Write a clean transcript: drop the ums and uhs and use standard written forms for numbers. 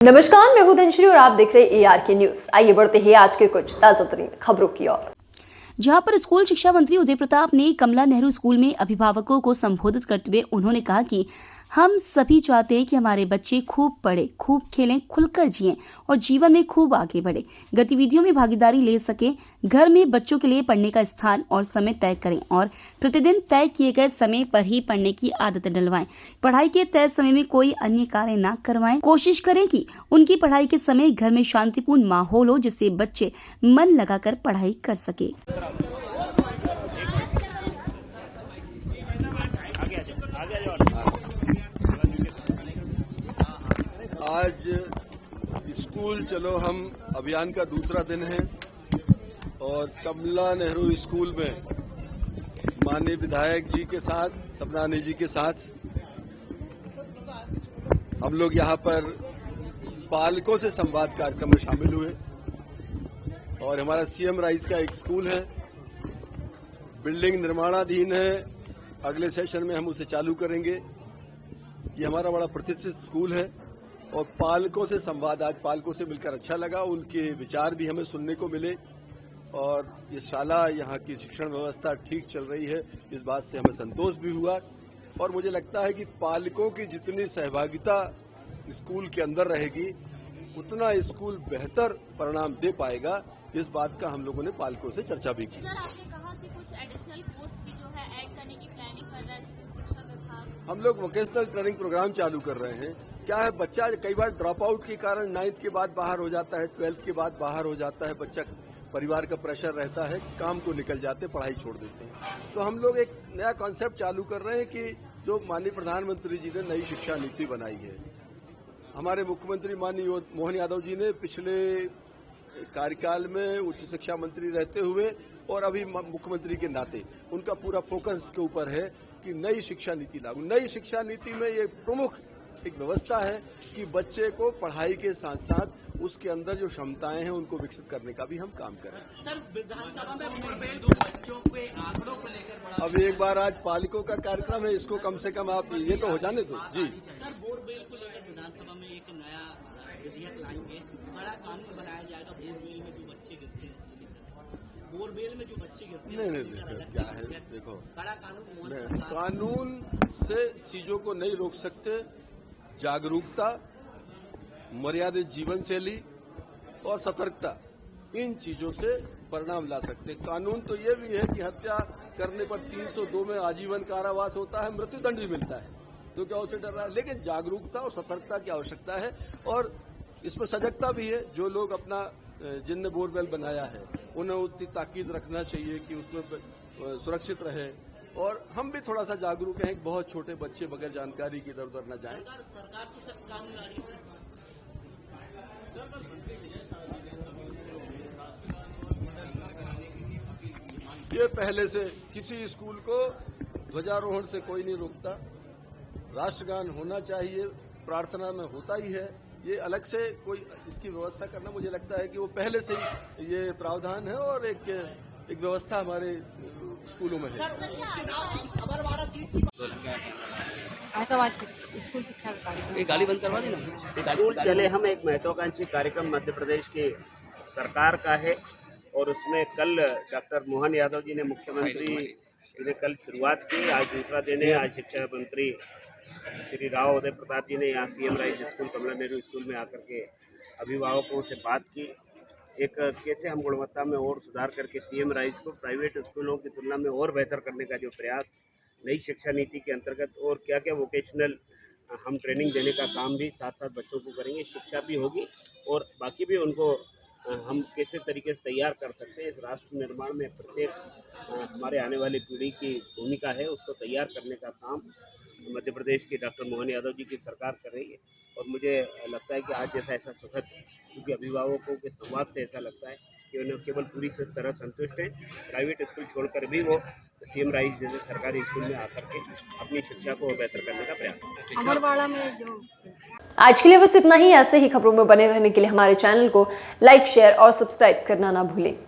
नमस्कार, मैं हूं धनश्री और आप देख रहे हैं ARK न्यूज। आइए बढ़ते हैं आज के कुछ ताजा तरीन खबरों की ओर। जहां पर स्कूल शिक्षा मंत्री उदय प्रताप ने कमला नेहरू स्कूल में अभिभावकों को संबोधित करते हुए उन्होंने कहा कि हम सभी चाहते हैं कि हमारे बच्चे खूब पढ़े, खूब खेलें, खुलकर जिएं और जीवन में खूब आगे बढ़े, गतिविधियों में भागीदारी ले सके। घर में बच्चों के लिए पढ़ने का स्थान और समय तय करें और प्रतिदिन तय किए गए समय पर ही पढ़ने की आदत डलवाएं। पढ़ाई के तय समय में कोई अन्य कार्य न करवाएं। कोशिश करें कि उनकी पढ़ाई के समय घर में शांतिपूर्ण माहौल हो, जिससे बच्चे मन लगाकर पढ़ाई कर सके। आज स्कूल चलो हम अभियान का दूसरा दिन है और कमला नेहरू स्कूल में माननीय विधायक जी के साथ, सपनानी जी के साथ हम लोग यहाँ पर पालकों से संवाद कार्यक्रम में शामिल हुए और हमारा CM राइज का एक स्कूल है, बिल्डिंग निर्माणाधीन है, अगले सेशन में हम उसे चालू करेंगे। ये हमारा बड़ा प्रतिष्ठित स्कूल है और पालकों से संवाद, आज पालकों से मिलकर अच्छा लगा, उनके विचार भी हमें सुनने को मिले और ये शाला, यहाँ की शिक्षण व्यवस्था ठीक चल रही है, इस बात से हमें संतोष भी हुआ। और मुझे लगता है कि पालकों की जितनी सहभागिता स्कूल के अंदर रहेगी उतना स्कूल बेहतर परिणाम दे पाएगा। इस बात का हम लोगों ने पालकों से चर्चा भी की। सर, आपने कहा कि कुछ एडिशनल कोर्स की जो है ऐड करने की प्लानिंग कर रहा है शिक्षा विभाग। हम लोग वोकेशनल ट्रेनिंग प्रोग्राम चालू कर रहे हैं। क्या है, बच्चा कई बार ड्रॉप आउट के कारण 9th के बाद बाहर हो जाता है, 12th के बाद बाहर हो जाता है, बच्चा परिवार का प्रेशर रहता है, काम को निकल जाते, पढ़ाई छोड़ देते हैं। तो हम लोग एक नया कॉन्सेप्ट चालू कर रहे हैं कि जो माननीय प्रधानमंत्री जी ने नई शिक्षा नीति बनाई है, हमारे मुख्यमंत्री माननीय मोहन यादव जी ने पिछले कार्यकाल में उच्च शिक्षा मंत्री रहते हुए और अभी मुख्यमंत्री के नाते उनका पूरा फोकस इसके ऊपर है कि नई शिक्षा नीति लागू। नई शिक्षा नीति में ये प्रमुख एक व्यवस्था है कि बच्चे को पढ़ाई के साथ साथ उसके अंदर जो क्षमताएं हैं उनको विकसित करने का भी हम काम करें। सर, विधानसभा में बोरवेल दो बच्चों के आंकड़ों को लेकर बड़ा अब एक बार आज पालकों का कार्यक्रम है, इसको कम से कम आप ये तो हो जाने दो जी। सर, बोरवेल को लेकर विधानसभा में एक नया विधेयक लाएंगे, बड़ा कानून बनाया जाएगा। बोरवेल में जो बच्चे गिरते हैं, बोरवेल में जो बच्चे गिरते हैं, नहीं, क्या है, देखो, बड़ा कानून कानून से चीजों को नहीं रोक सकते। जागरूकता, मर्यादित जीवन शैली और सतर्कता, इन चीजों से परिणाम ला सकते। कानून तो ये भी है कि हत्या करने पर 302 में आजीवन कारावास होता है, मृत्युदंड भी मिलता है, तो क्या उसे डर रहा है? लेकिन जागरूकता और सतर्कता की आवश्यकता है और इसमें सजगता भी है। जो लोग अपना जिनने बोरवेल बनाया है उन्हें उतनी ताकीद रखना चाहिए कि उसमें सुरक्षित रहे और हम भी थोड़ा सा जागरूक हैं कि बहुत छोटे बच्चे बगैर जानकारी की इधर उधर न जाएं। सरकार तो सब कानून ला रही है। ये पहले से किसी स्कूल को ध्वजारोहण से कोई नहीं रोकता, राष्ट्रगान होना चाहिए, प्रार्थना में होता ही है। ये अलग से कोई इसकी व्यवस्था करना, मुझे लगता है कि वो पहले से ही ये प्रावधान है और एक व्यवस्था हमारे स्कूलों में है। स्कूल शिक्षा कार्यक्रम एक गाली बंद करवा देना। स्कूल चले हम एक महत्वाकांक्षी कार्यक्रम मध्य प्रदेश की सरकार का है और उसमें कल डॉक्टर मोहन यादव जी ने, मुख्यमंत्री जी ने कल शुरुआत की। आज दूसरा दिन है। आज शिक्षा मंत्री श्री राव उदय प्रताप जी ने यहाँ CM राइज स्कूल, कमला नेहरू स्कूल में आकर के अभिभावकों से बात की। एक कैसे हम गुणवत्ता में और सुधार करके CM राइज को प्राइवेट स्कूलों की तुलना में और बेहतर करने का जो प्रयास नई शिक्षा नीति के अंतर्गत और क्या क्या वोकेशनल हम ट्रेनिंग देने का काम भी साथ साथ बच्चों को करेंगे। शिक्षा भी होगी और बाकी भी उनको हम कैसे तरीके से तैयार कर सकते हैं। इस राष्ट्र निर्माण में प्रत्येक हमारे आने वाली पीढ़ी की भूमिका है, उसको तैयार करने का काम मध्य प्रदेश के डॉक्टर मोहन यादव जी की सरकार कर रही है। और मुझे लगता है कि आज जैसा ऐसा सुखद, क्योंकि अभिभावकों के संवाद से ऐसा लगता है कि उन्हें केवल पूरी तरह संतुष्ट हैं। प्राइवेट स्कूल छोड़कर भी वो CM राइज जैसे सरकारी स्कूल में आकर के अपनी शिक्षा को बेहतर करने का प्रयास। अमरवाड़ा में जो आज के लिए बस इतना ही। ऐसे ही खबरों में बने रहने के लिए हमारे चैनल को लाइक, शेयर और सब्सक्राइब करना ना भूलें।